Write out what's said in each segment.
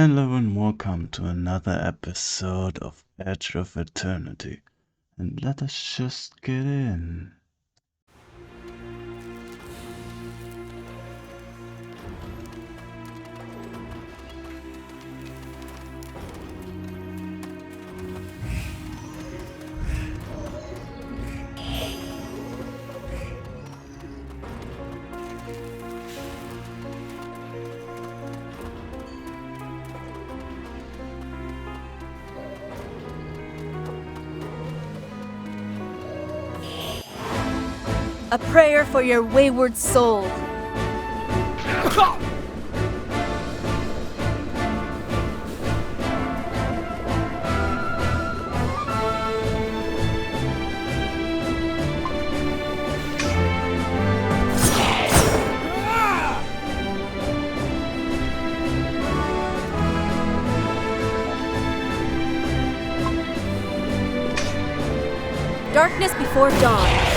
Hello and welcome to another episode of Edge of Eternity. And let us just get in. A prayer for your wayward soul. Darkness before dawn.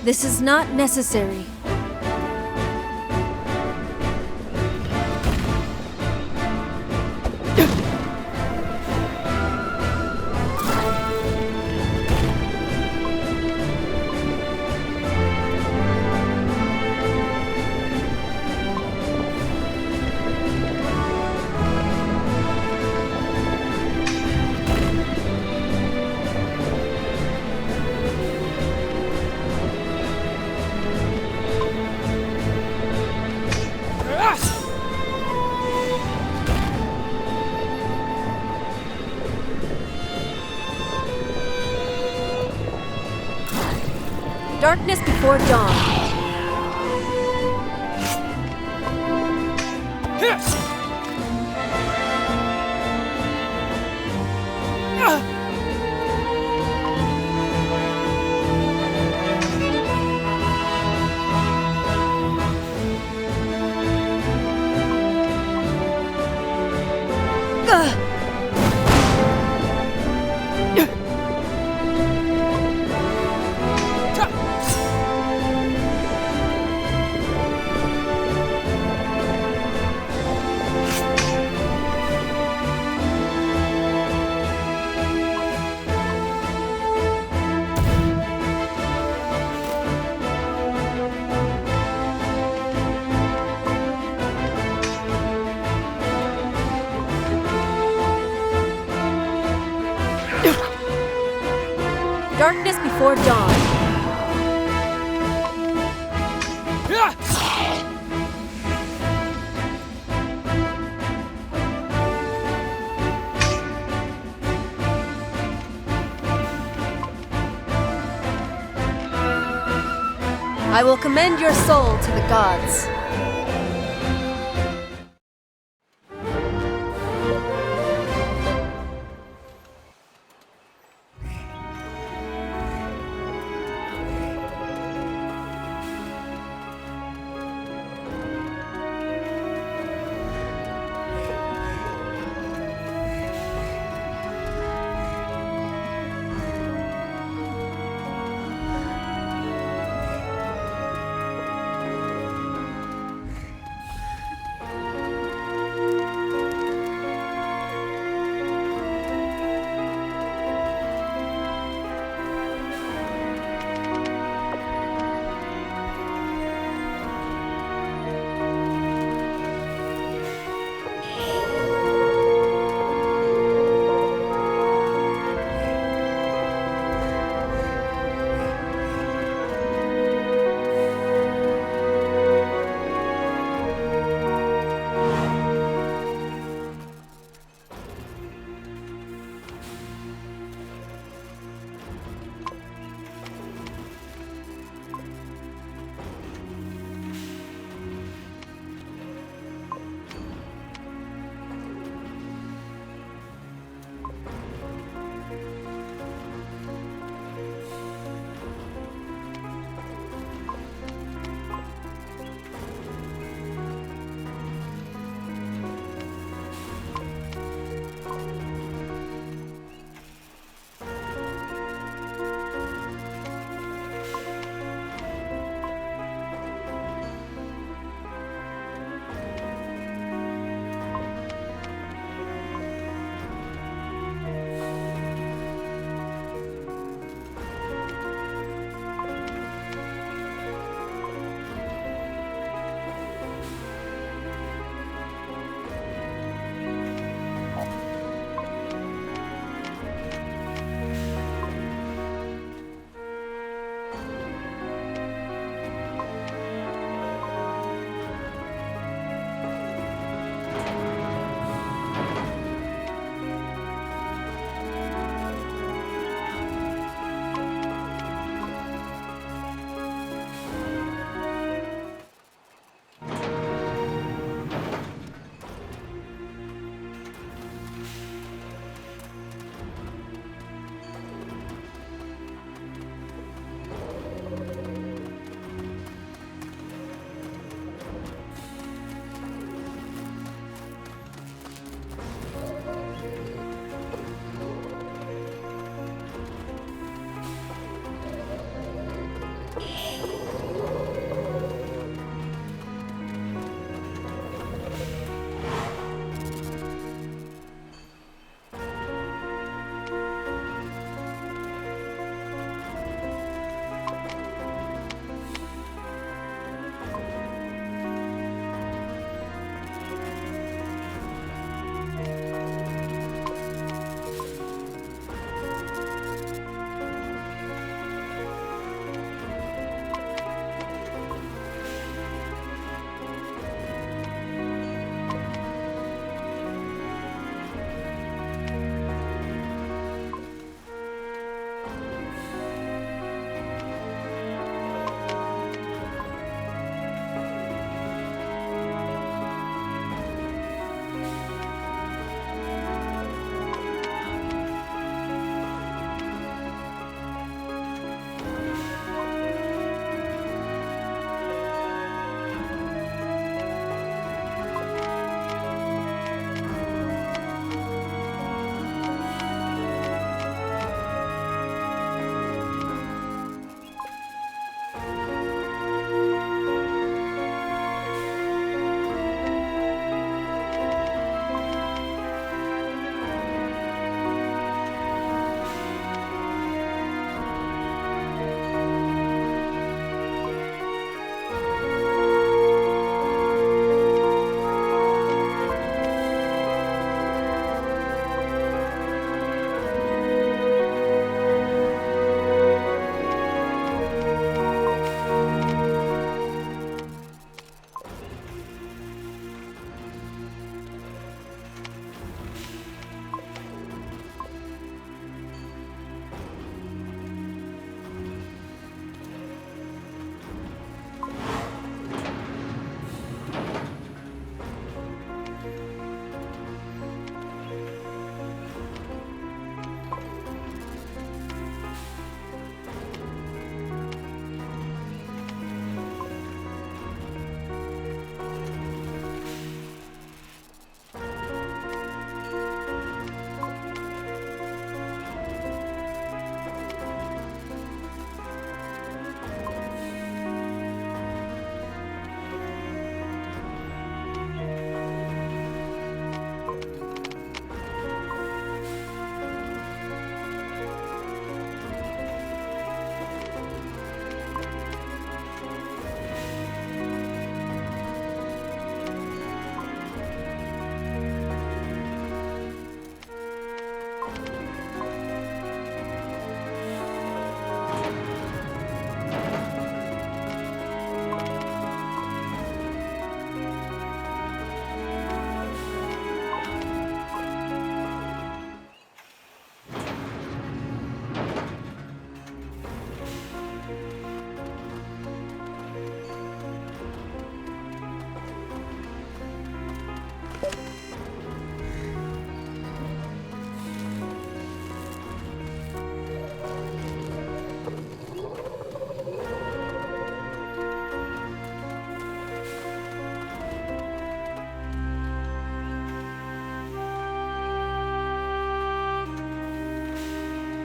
This is not necessary. Darkness before dawn. Darkness before dawn. I will commend your soul to the gods.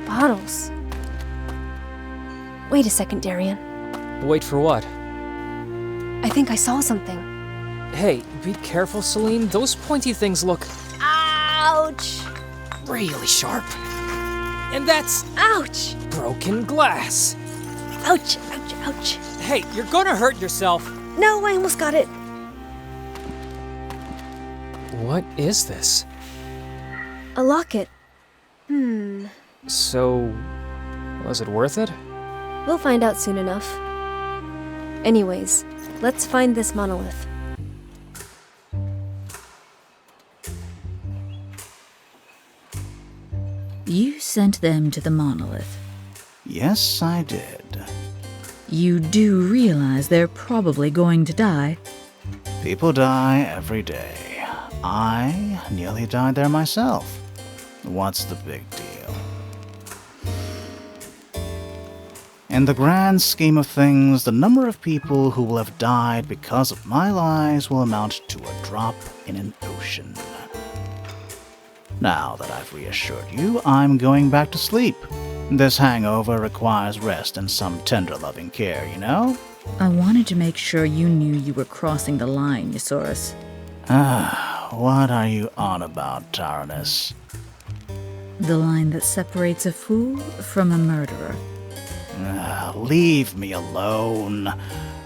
bottles. Wait a second, Darian. Wait for what? I think I saw something. Hey, be careful, Celine. Those pointy things look Ouch! really sharp. And that's Ouch! broken glass. Ouch, ouch, ouch. Hey, you're gonna hurt yourself. No, I almost got it. What is this? A locket. So, was it worth it? We'll find out soon enough. Anyways, let's find this monolith. You sent them to the monolith. Yes, I did. You do realize they're probably going to die. People die every day. I nearly died there myself. What's the big deal? In the grand scheme of things, the number of people who will have died because of my lies will amount to a drop in an ocean. Now that I've reassured you, I'm going back to sleep. This hangover requires rest and some tender loving care, you know? I wanted to make sure you knew you were crossing the line, Eusaurus. What are you on about, Taranis? The line that separates a fool from a murderer. Leave me alone.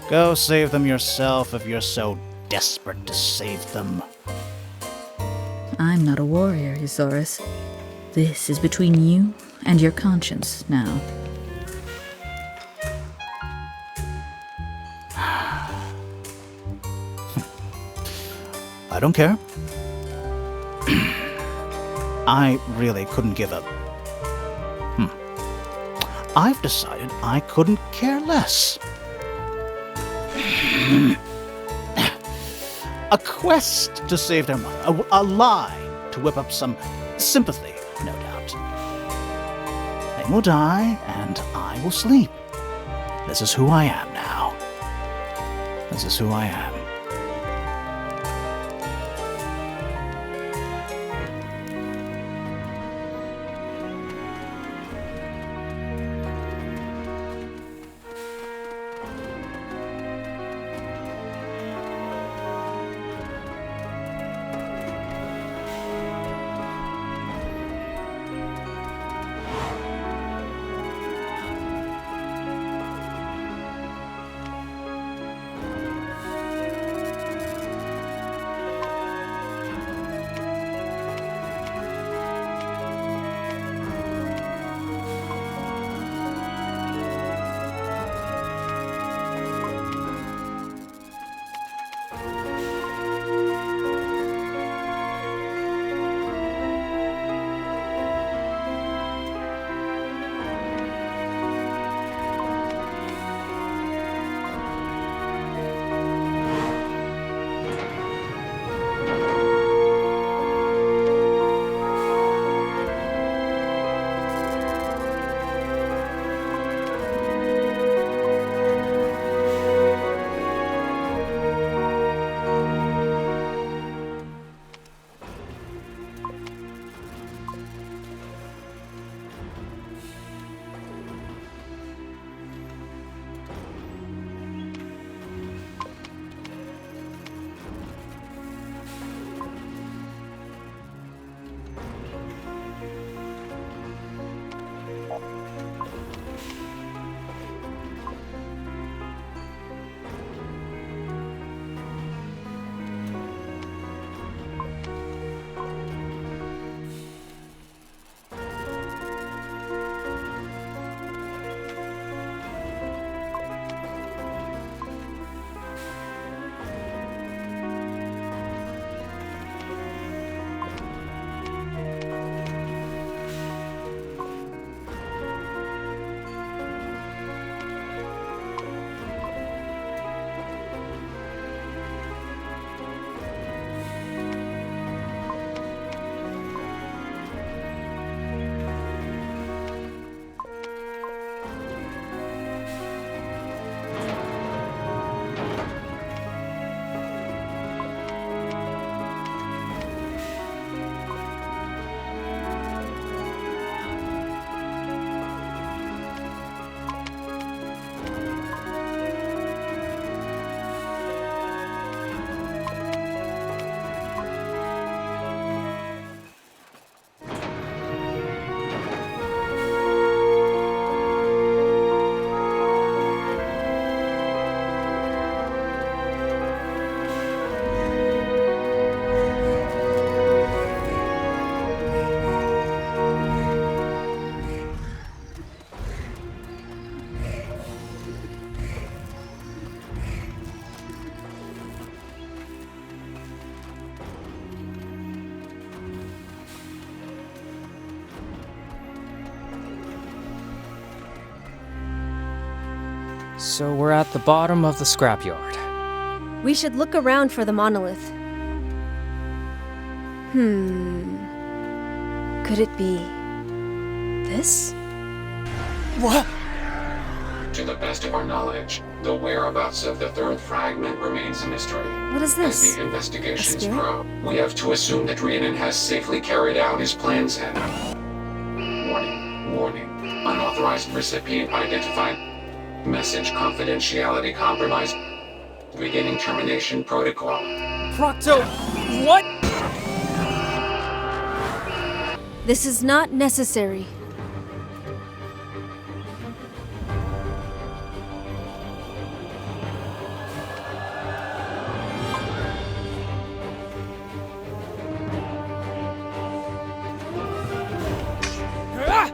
Go save them yourself if you're so desperate to save them. I'm not a warrior, Eusaurus. This is between you and your conscience now. I don't care. I really couldn't give up. I've decided I couldn't care less. A quest to save their mother. A lie to whip up some sympathy, no doubt. They will die, and I will sleep. This is who I am now. This is who I am. So we're at the bottom of the scrapyard. We should look around for the monolith. Could it be this? What? To the best of our knowledge, the whereabouts of the third fragment remains a mystery. What is As this? the investigations A spirit? grow, we have to assume that Rhiannon has safely carried out his plans and... Warning, warning. Unauthorized recipient identified. Message confidentiality compromised. Beginning termination protocol. Procto, what? This is not necessary. Ah!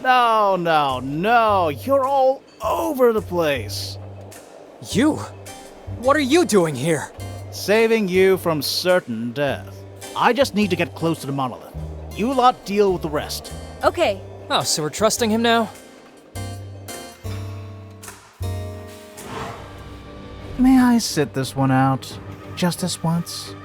No, no, no. You're all over the place. You? What are you doing here? Saving you from certain death. I just need to get close to the monolith. You lot deal with the rest. Okay, Oh, so we're trusting him now? May I sit this one out? Just this once?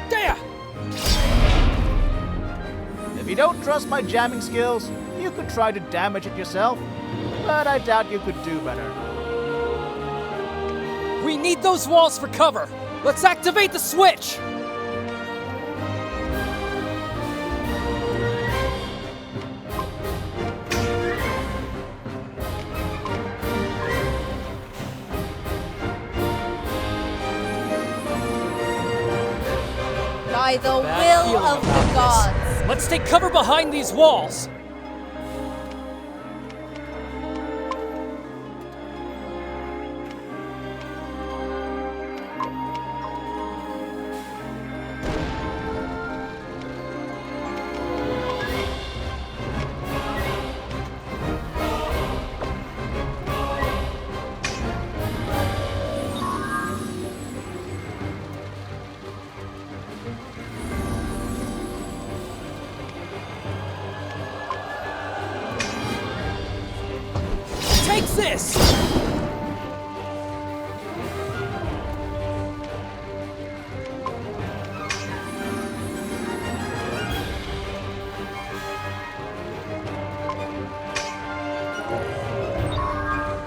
There! If you don't trust my jamming skills, you could try to damage it yourself. But I doubt you could do better. We need those walls for cover! Let's activate the switch! By the Bad will feeling of the about gods. this. Let's take cover behind these walls! Take this!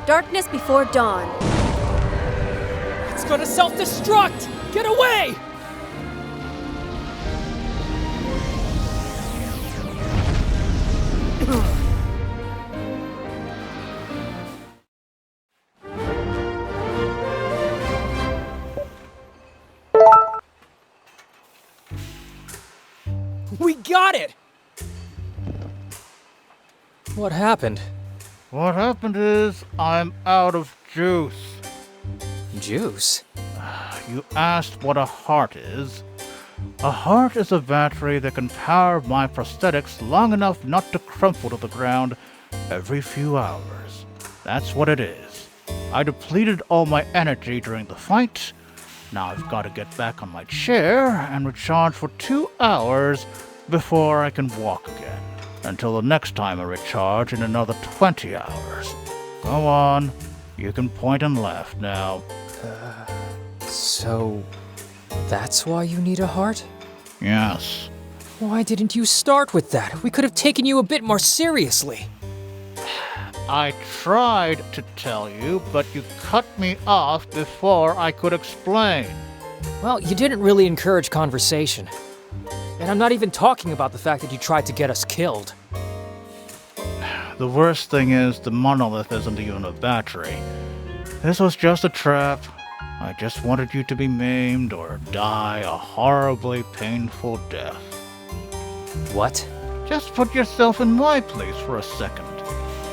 darkness before dawn. It's gonna self-destruct! Get away! We got it! What happened? What happened is, I'm out of juice. Juice? You asked what a heart is. A heart is a battery that can power my prosthetics long enough not to crumple to the ground every few hours. That's what it is. I depleted all my energy during the fight. Now I've got to get back on my chair and recharge for 2 hours before I can walk again. Until the next time I recharge in another 20 hours. Go on. You can point and laugh now. So, that's why you need a heart? Yes. Why didn't you start with that? We could have taken you a bit more seriously. I tried to tell you, but you cut me off before I could explain. Well, you didn't really encourage conversation. And I'm not even talking about the fact that you tried to get us killed. The worst thing is the monolith isn't even a battery. This was just a trap. I just wanted you to be maimed or die a horribly painful death. What? Just put yourself in my place for a second.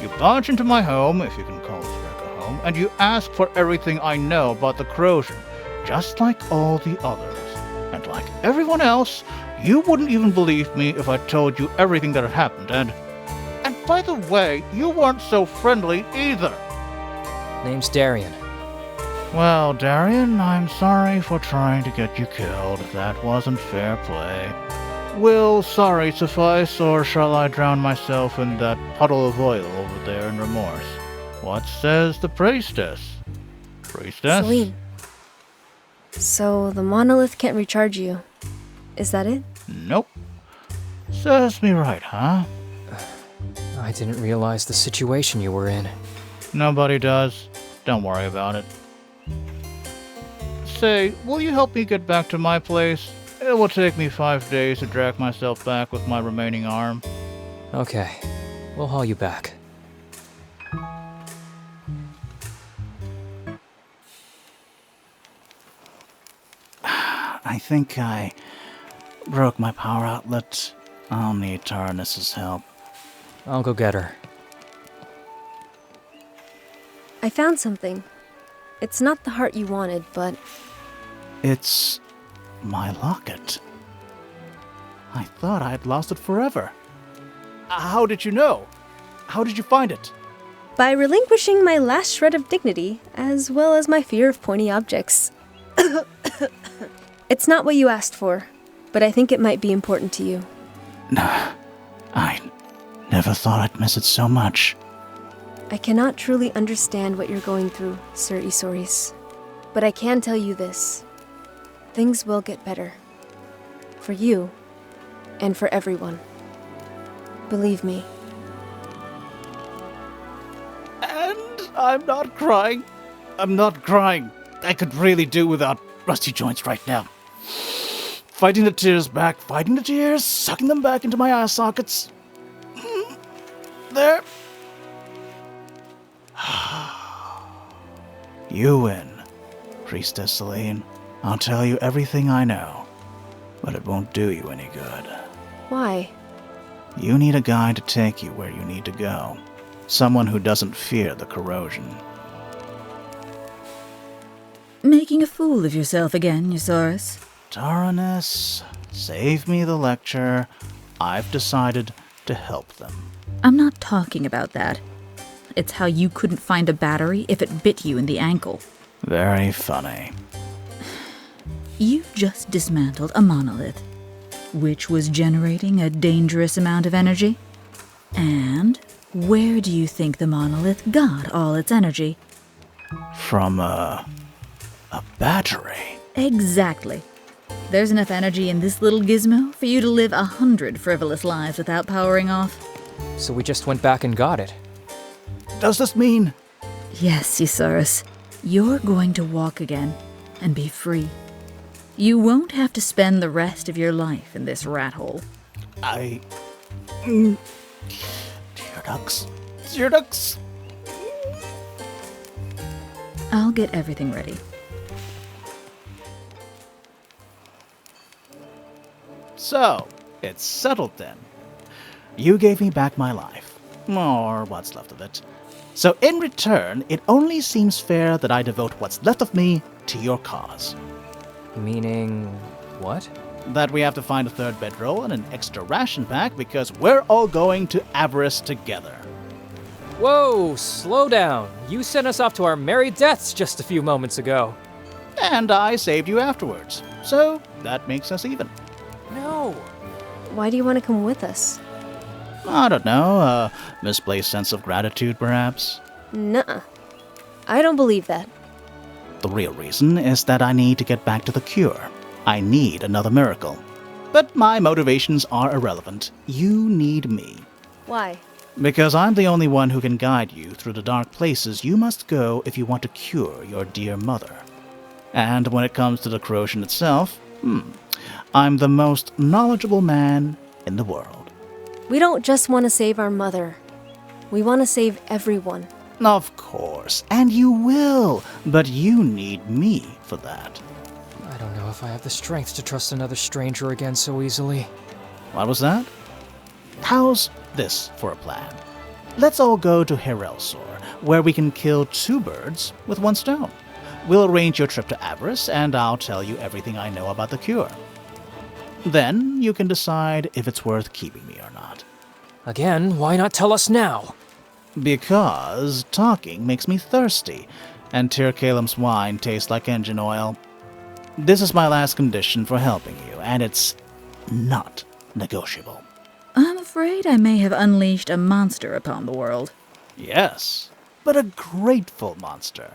You barge into my home, if you can call this wreck a home, and you ask for everything I know about the corrosion, just like all the others. And like everyone else, you wouldn't even believe me if I told you everything that had happened, and by the way, you weren't so friendly either. Name's Darian. Well, Darian, I'm sorry for trying to get you killed. That wasn't fair play. Will sorry suffice, or shall I drown myself in that puddle of oil over there in remorse? What says the priestess? Priestess? Celine. So the monolith can't recharge you. Is that it? Nope. Serves me right, huh? I didn't realize the situation you were in. Nobody does. Don't worry about it. Say, will you help me get back to my place? It will take me 5 days to drag myself back with my remaining arm. Okay, we'll haul you back. I think I broke my power outlet. I'll need Taranis' help. I'll go get her. I found something. It's not the heart you wanted, but It's my locket. I thought I had lost it forever. How did you know? How did you find it? by relinquishing my last shred of dignity, as well as my fear of pointy objects. It's not what you asked for, but I think it might be important to you. I never thought I'd miss it so much. I cannot truly understand what you're going through, Sir Isoris. But I can tell you this. Things will get better. For you, and for everyone. Believe me. And I'm not crying. I'm not crying. I could really do without rusty joints right now. Fighting the tears back, fighting the tears, sucking them back into my eye sockets. There. You win, Priestess Celine. I'll tell you everything I know, but it won't do you any good. Why? You need a guide to take you where you need to go. Someone who doesn't fear the corrosion. Making a fool of yourself again, Eusaurus. Taranis, save me the lecture. I've decided to help them. I'm not talking about that. It's how you couldn't find a battery if it bit you in the ankle. Very funny. You just dismantled a monolith, which was generating a dangerous amount of energy. And where do you think the monolith got all its energy? From a battery. Exactly. There's enough energy in this little gizmo for you to live 100 frivolous lives without powering off. So we just went back and got it. Does this mean... Yes, Eusaurus. You're going to walk again and be free. You won't have to spend the rest of your life in this rat hole. Dear ducks. Dear ducks. I'll get everything ready. So, it's settled then. You gave me back my life. Or what's left of it. So in return, it only seems fair that I devote what's left of me to your cause. Meaning what? That we have to find a third bedroll and an extra ration pack because we're all going to Avarice together. Whoa, slow down. You sent us off to our merry deaths just a few moments ago. And I saved you afterwards. So that makes us even. No. Why do you want to come with us? I don't know, a misplaced sense of gratitude perhaps. Nuh-uh. I don't believe that. The real reason is that I need to get back to the cure. I need another miracle. But my motivations are irrelevant. You need me. Why? Because I'm the only one who can guide you through the dark places you must go if you want to cure your dear mother. And when it comes to the corrosion itself, I'm the most knowledgeable man in the world. We don't just want to save our mother. We want to save everyone. Of course, and you will, but you need me for that. I don't know if I have the strength to trust another stranger again so easily. What was that? How's this for a plan? Let's all go to Herelsor, where we can kill 2 birds with 1 stone. We'll arrange your trip to Avarice, and I'll tell you everything I know about the cure. Then you can decide if it's worth keeping me or not. Again, why not tell us now? Because talking makes me thirsty, and Tir Kalem's wine tastes like engine oil. This is my last condition for helping you, and it's not negotiable. I'm afraid I may have unleashed a monster upon the world. Yes, but a grateful monster.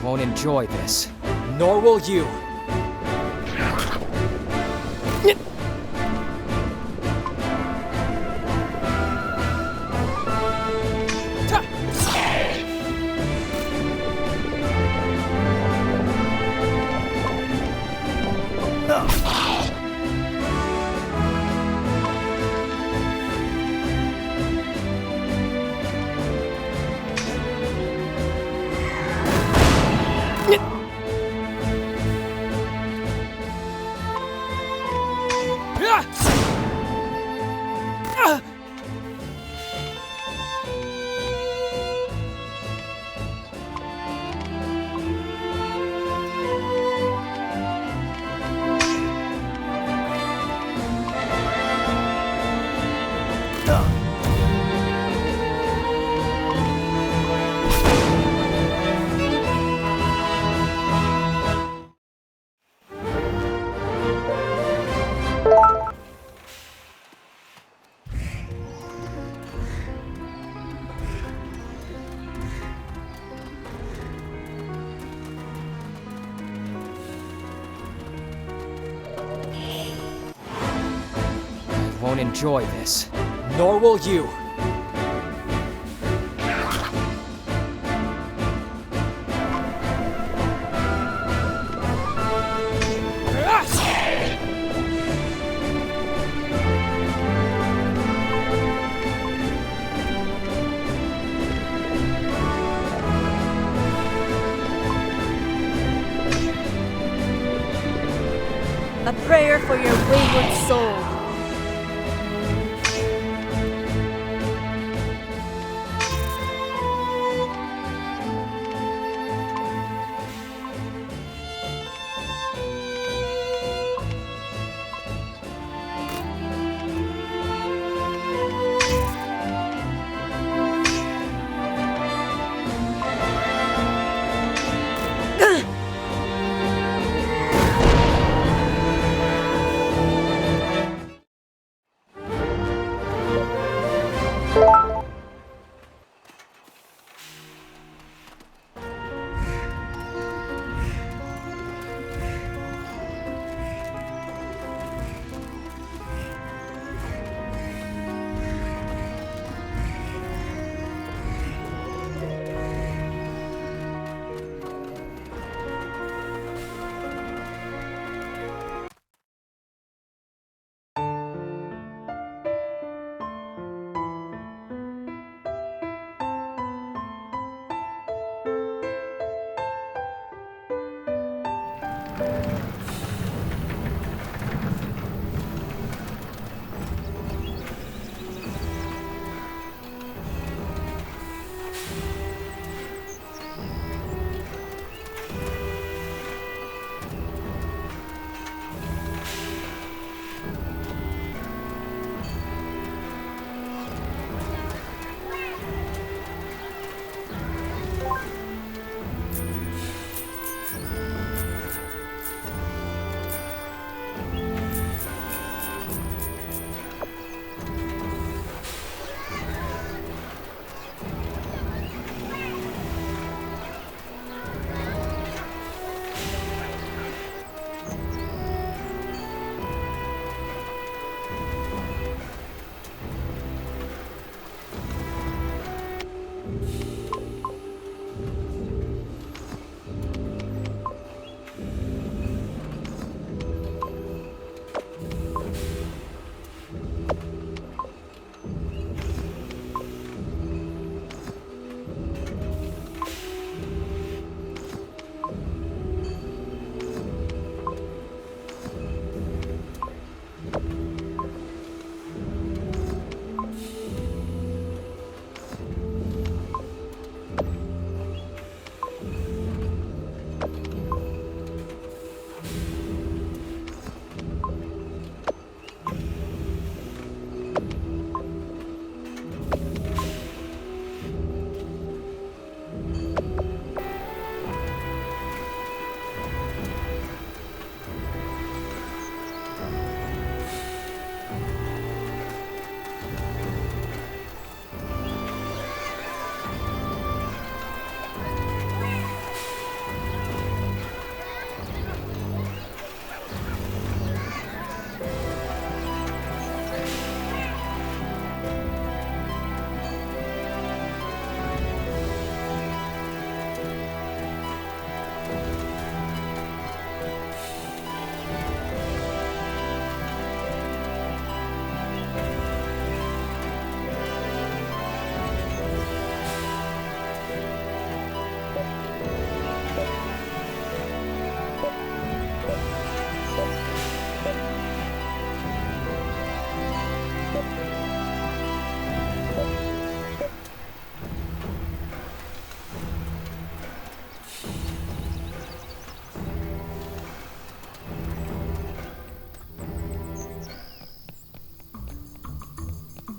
Won't enjoy this. Nor will you. Won't enjoy this. Nor will you. A prayer for your wayward soul.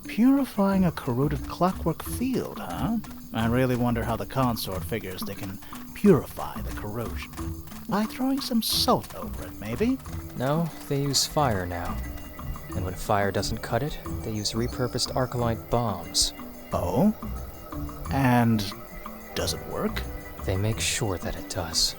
Purifying a corroded clockwork field, huh? I really wonder how the consort figures they can purify the corrosion. By throwing some salt over it, maybe? No, they use fire now. And when fire doesn't cut it, they use repurposed Arcalite bombs. Oh? And does it work? They make sure that it does.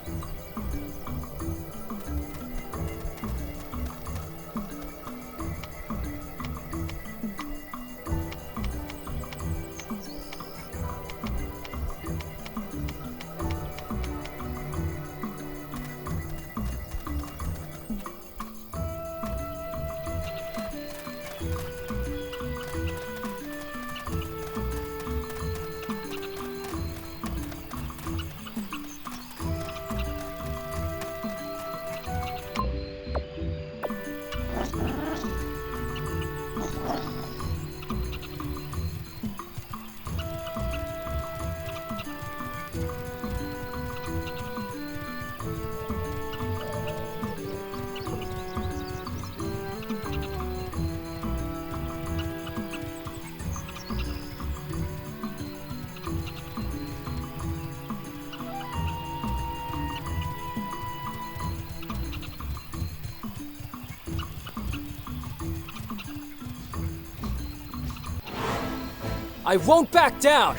I won't back down!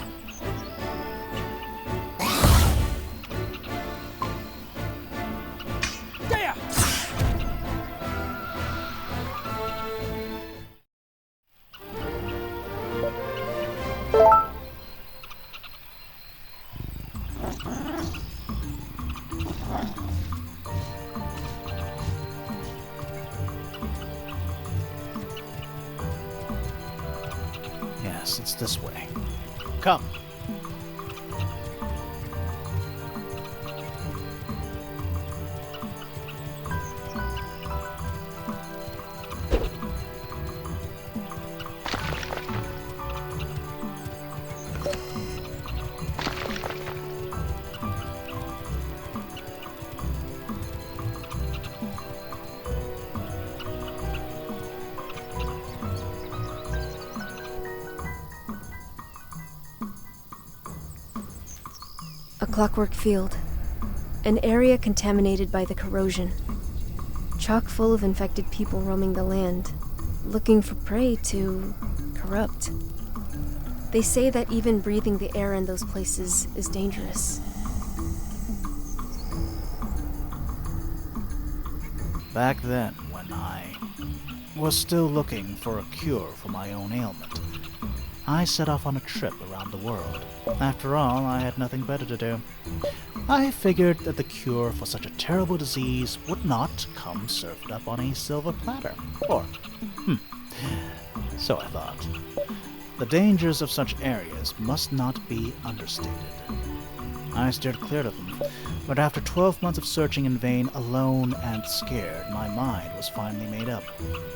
There! Yes, it's this way. Come. Clockwork Field. An area contaminated by the corrosion. Chock full of infected people roaming the land, looking for prey to corrupt. They say that even breathing the air in those places is dangerous. Back then, when I was still looking for a cure for my own ailment, I set off on a trip around the world. After all, I had nothing better to do. I figured that the cure for such a terrible disease would not come served up on a silver platter. Or, so I thought. The dangers of such areas must not be understated. I steered clear of them, but after 12 months of searching in vain, alone and scared, my mind was finally made up.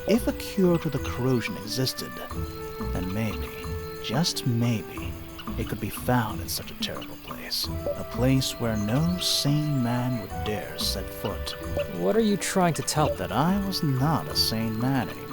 If a cure to the corrosion existed, then maybe, just maybe, it could be found in such a terrible place. A place where no sane man would dare set foot. What are you trying to tell me? That I was not a sane man anymore.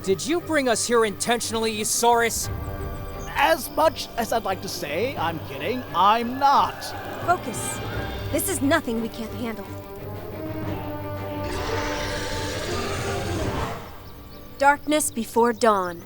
Did you bring us here intentionally, Isaurus? as much as I'd like to say I'm kidding, I'm not. Focus. This is nothing we can't handle. Darkness before dawn.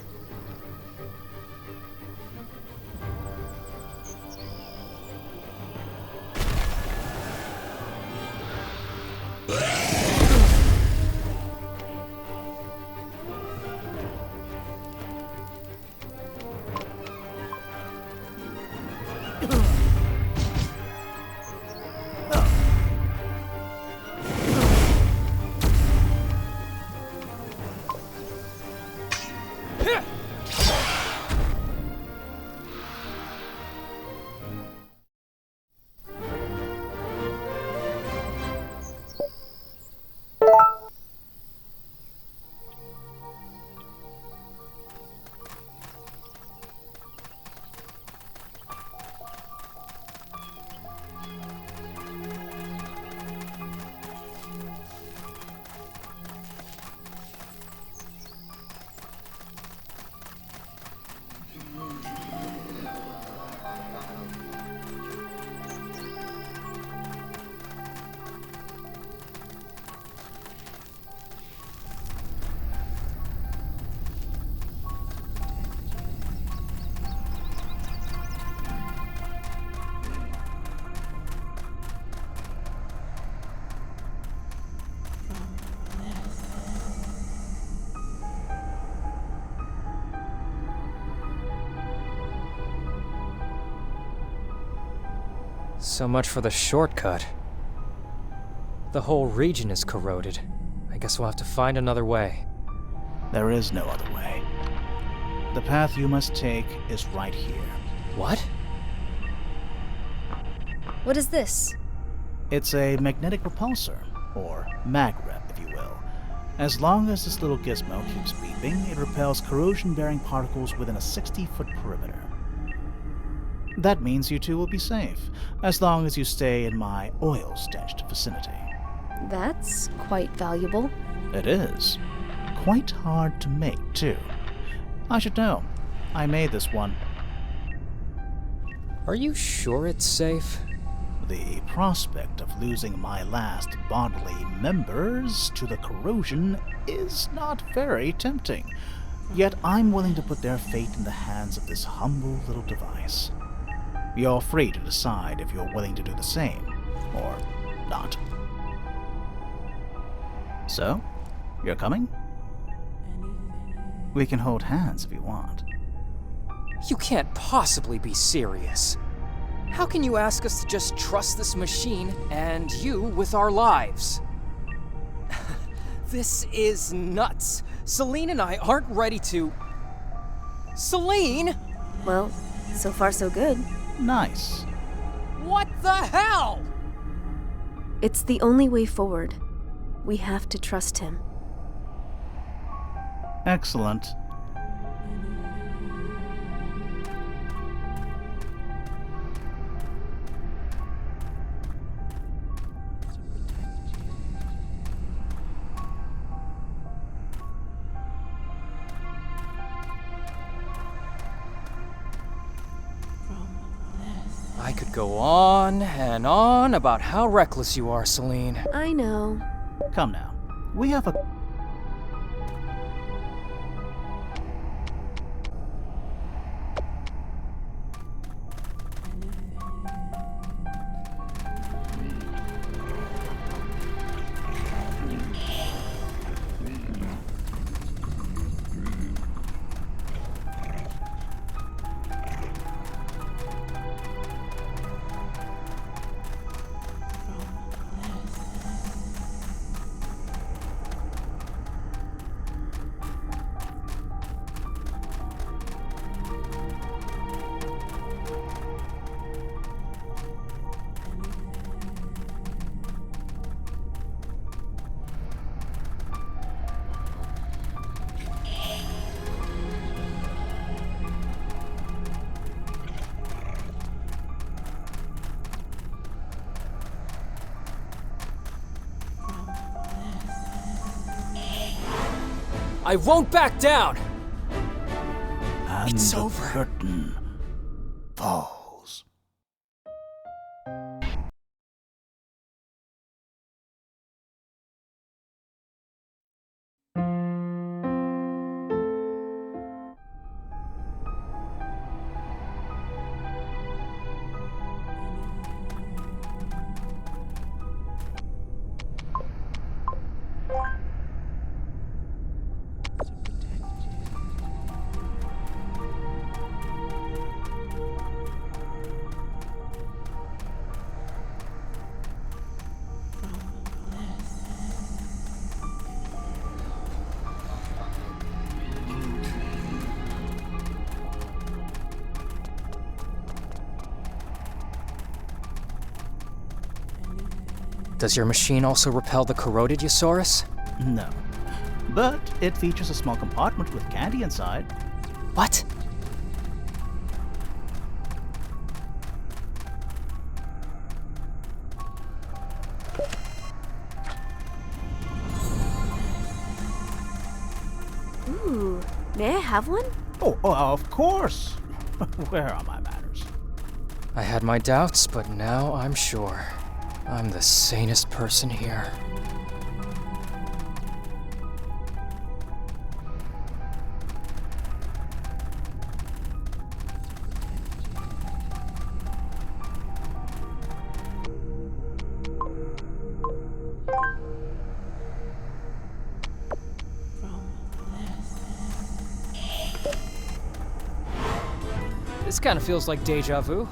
So much for the shortcut. The whole region is corroded. I guess we'll have to find another way. There is no other way. The path you must take is right here. What? What is this? It's a magnetic repulsor, or magrep, if you will. As long as this little gizmo keeps beeping, it repels corrosion-bearing particles within a 60-foot perimeter. That means you two will be safe, as long as you stay in my oil-stench vicinity. That's quite valuable. It is. Quite hard to make, too. I should know. I made this one. Are you sure it's safe? The prospect of losing my last bodily members to the corrosion is not very tempting. Yet I'm willing to put their fate in the hands of this humble little device. You're free to decide if you're willing to do the same, or not. So, you're coming? We can hold hands if you want. You can't possibly be serious. How can you ask us to just trust this machine and you with our lives? This is nuts. Celine and I aren't ready to... Celine? Well, so far so good. Nice. What the hell? It's the only way forward. We have to trust him. Excellent. I could go on and on about how reckless you are, Celine. I know. Come now. We have a... I won't back down! And It's the over. curtain falls. Does your machine also repel the corroded Eusaurus? No. But it features a small compartment with candy inside. What? Ooh, may I have one? Oh, of course. Where are my manners? I had my doubts, but now I'm sure. I'm the sanest person here. This kind of feels like deja vu.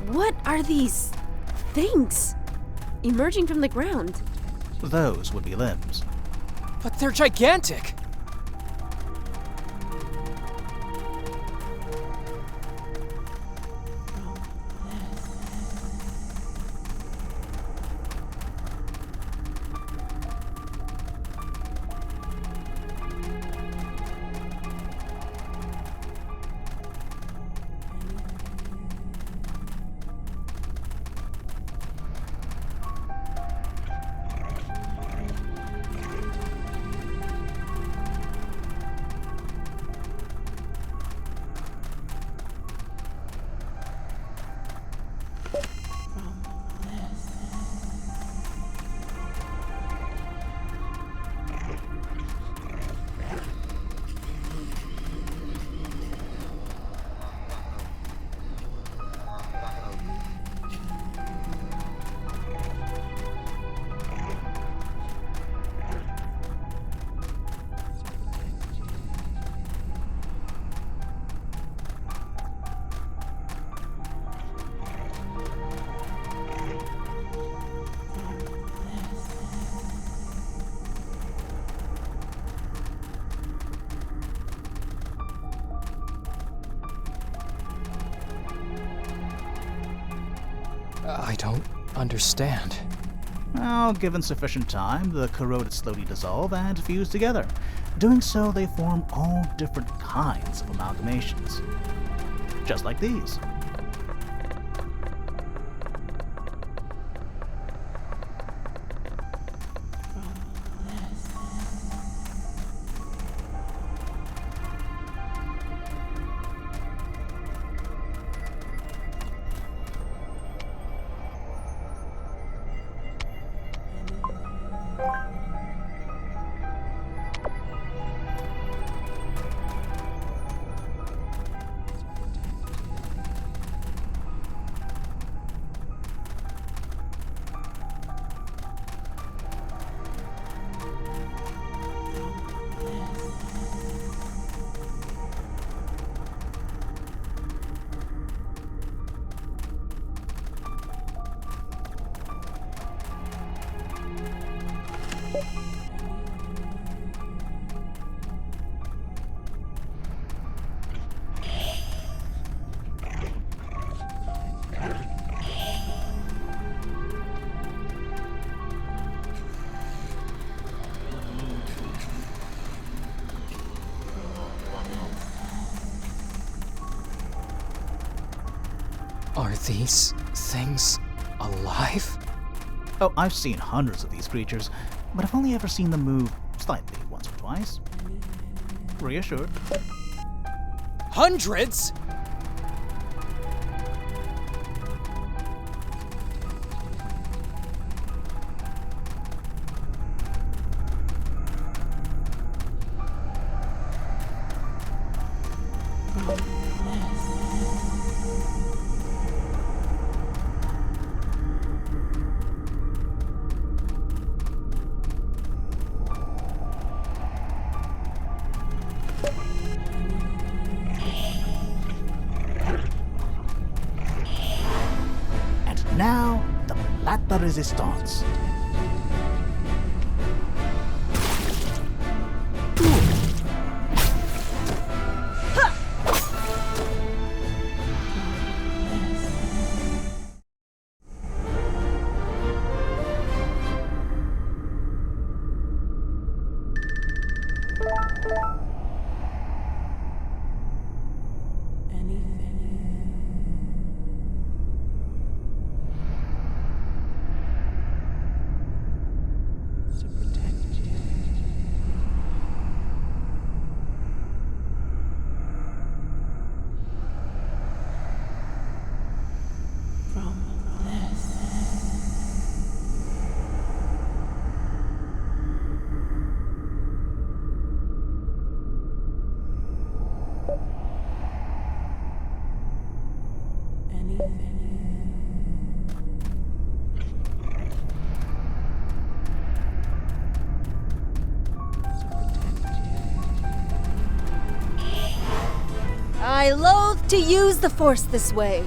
What are these things emerging from the ground? Those would be limbs. But they're gigantic! I don't understand. Well, given sufficient time, the corroded slowly dissolve and fuse together. Doing so, they form all different kinds of amalgamations. Just like these. Are these things alive? Oh, I've seen hundreds of these creatures, but I've only ever seen them move slightly once or twice. Reassured. Hundreds? And now, the Plata Resistance. I loathe to use the Force this way.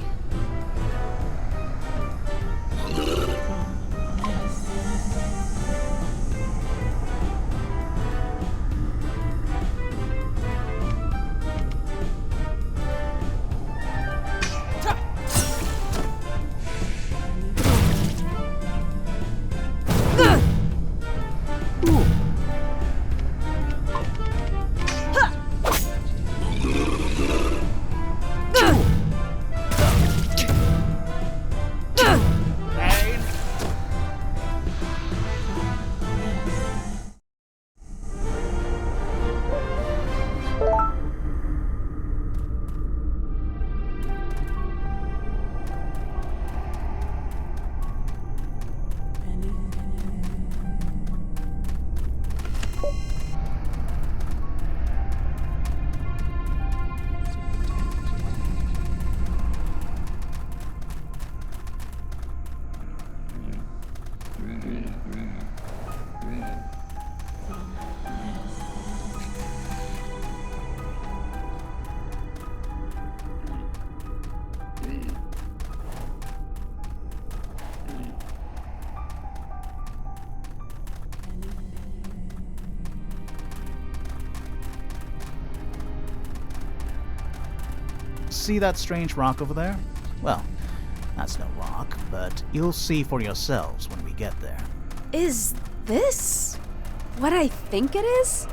See that strange rock over there? Well, that's no rock, but you'll see for yourselves when we get there. Is this what I think it is?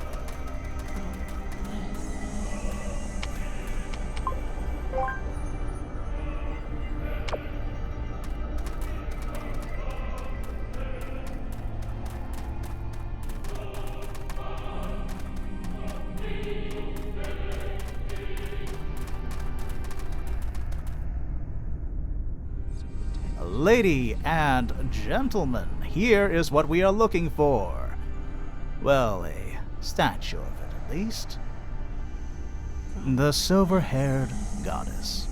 Lady and gentlemen, here is what we are looking for. Well, a statue of it, at least. The silver-haired goddess.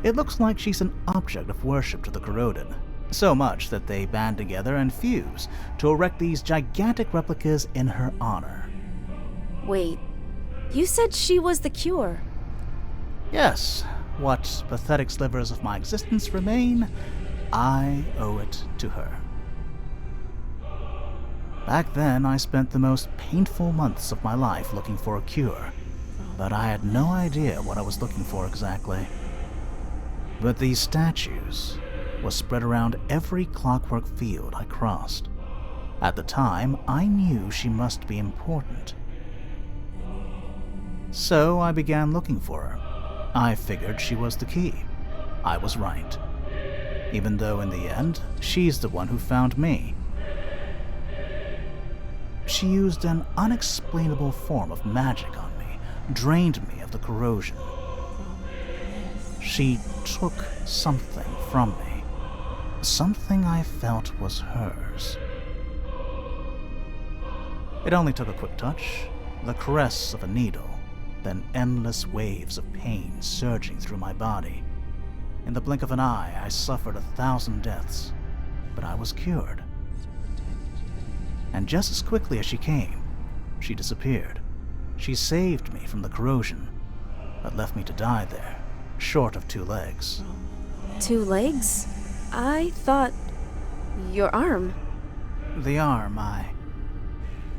It looks like she's an object of worship to the corroded, so much that they band together and fuse to erect these gigantic replicas in her honor. Wait, you said she was the cure. Yes, what pathetic slivers of my existence remain, I owe it to her. Back then, I spent the most painful months of my life looking for a cure, but I had no idea what I was looking for exactly. But these statues were spread around every clockwork field I crossed. At the time, I knew she must be important. So I began looking for her. I figured she was the key. I was right. Even though in the end, she's the one who found me. She used an unexplainable form of magic on me, drained me of the corrosion. She took something from me, something I felt was hers. It only took a quick touch, the caress of a needle, then endless waves of pain surging through my body. In the blink of an eye, I suffered 1,000 deaths, but I was cured. And just as quickly as she came, she disappeared. She saved me from the corrosion, but left me to die there, short of 2 legs. 2 legs? I thought... your arm. The arm, I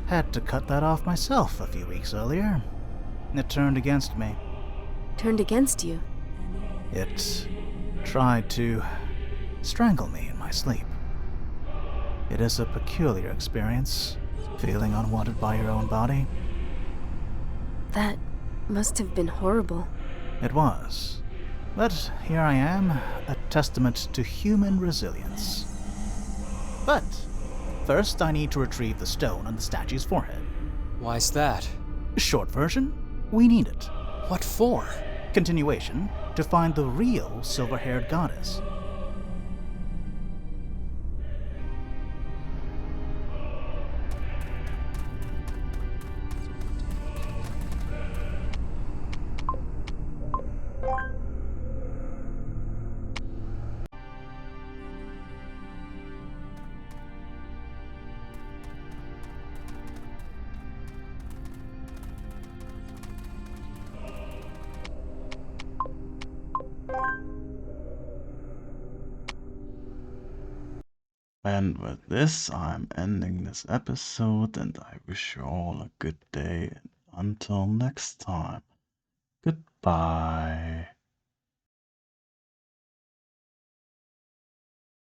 had to cut that off myself a few weeks earlier. It turned against me. Turned against you. It tried to strangle me in my sleep. It is a peculiar experience, feeling unwanted by your own body. That must have been horrible. It was. But here I am, a testament to human resilience. But first I need to retrieve the stone on the statue's forehead. Why's that? Short version, we need it. What for? Continuation, to find the real silver-haired goddess. And with this, I'm ending this episode, and I wish you all a good day. And until next time, goodbye.